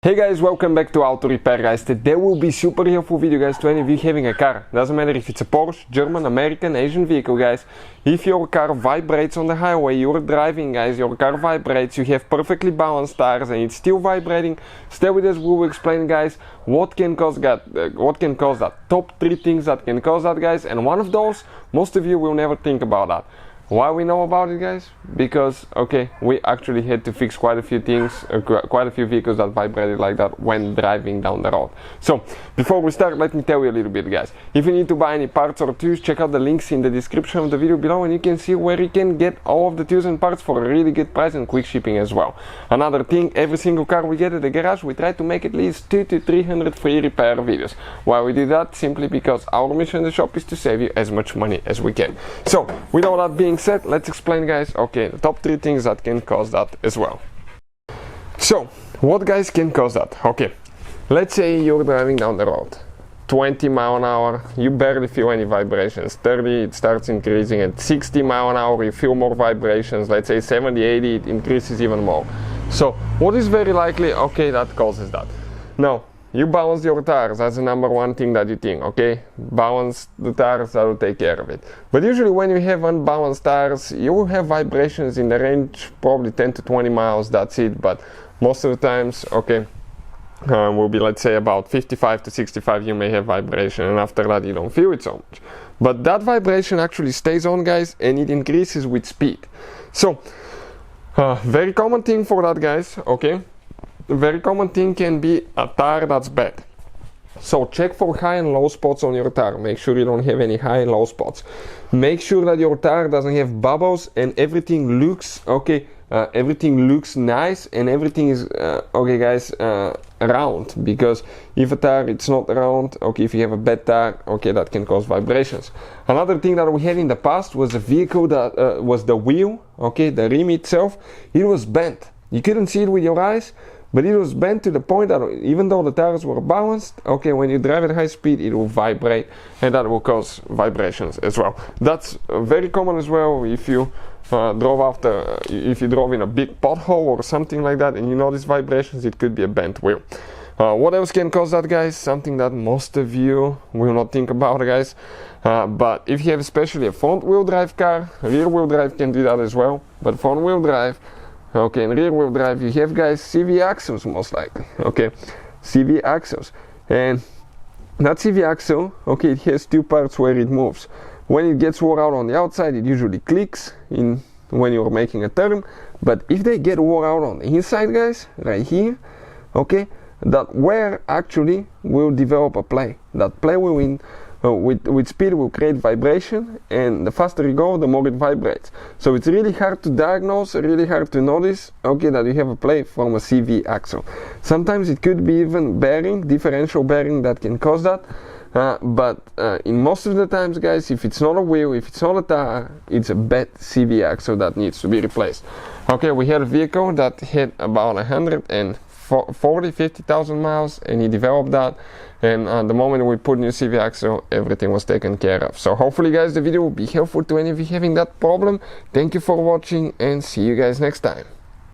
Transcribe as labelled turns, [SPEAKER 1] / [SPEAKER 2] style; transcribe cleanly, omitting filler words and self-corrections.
[SPEAKER 1] Hey guys, welcome back to Auto Repair guys. Today will be super helpful video guys to any of you having a car. Doesn't matter if it's a Porsche, German, American, Asian vehicle guys. If your car vibrates on the highway, you're driving guys, your car vibrates, you have perfectly balanced tires and it's still vibrating. Stay with us, we will explain guys what can cause that. Top 3 things that can cause that guys, and one of those, most of you will never think about that. Why we know about it guys? Because we actually had to fix quite a few things, quite a few vehicles that vibrated like that when driving down the road. So before we start, let me tell you a little bit guys. If you need to buy any parts or tools, check out the links in the description of the video below and you can see where you can get all of the tools and parts for a really good price and quick shipping as well. Another thing, every single car we get at the garage, we try to make at least 200 to 300 free repair videos. Why we do that? Simply because our mission in the shop is to save you as much money as we can. So with all that being said, let's explain guys, the top 3 things that can cause that as well. So what guys can cause that? Let's say you're driving down the road 20 mile an hour, you barely feel any vibrations. 30 it starts increasing, at 60 mile an hour you feel more vibrations. Let's say 70, 80 it increases even more. So what is very likely that causes that? Now you balance your tires, that's the number one thing that you think, balance the tires, that will take care of it. But usually when you have unbalanced tires, you will have vibrations in the range probably 10 to 20 miles, that's it. But most of the times, will be, let's say, about 55 to 65 you may have vibration, and after that you don't feel it so much. But that vibration actually stays on guys, and it increases with speed. So very common thing for that guys, a very common thing can be a tire that's bad. So check for high and low spots on your tire. Make sure you don't have any high and low spots. Make sure that your tire doesn't have bubbles and everything looks everything looks nice and everything is round. Because if a tire it's not round, if you have a bad tire, that can cause vibrations. Another thing that we had in the past was a vehicle that was the wheel, the rim itself, it was bent. You couldn't see it with your eyes, but it was bent to the point that even though the tires were balanced, when you drive at high speed it will vibrate, and that will cause vibrations as well. That's very common as well if you if you drove in a big pothole or something like that and you notice vibrations, it could be a bent wheel. What else can cause that guys? Something that most of you will not think about guys, but if you have especially a front wheel drive car, rear wheel drive can do that as well, but front wheel drive, and rear wheel drive, you have guys CV axles most likely, CV axles, and that CV axle, it has 2 parts where it moves. When it gets wore out on the outside, it usually clicks in when you're making a turn, but if they get wore out on the inside guys, right here, that wear actually will develop a play. That play will with speed will create vibration, and the faster you go, the more it vibrates. So it's really hard to diagnose, really hard to notice that you have a play from a CV axle. Sometimes it could be even bearing, differential bearing, that can cause that, but in most of the times guys, if it's not a wheel, if it's not a tire, it's a bad CV axle that needs to be replaced. We had a vehicle that had about 50,000 miles, and he developed that, and the moment we put new CV axle, everything was taken care of. So hopefully guys the video will be helpful to any of you having that problem. Thank you for watching and see you guys next time.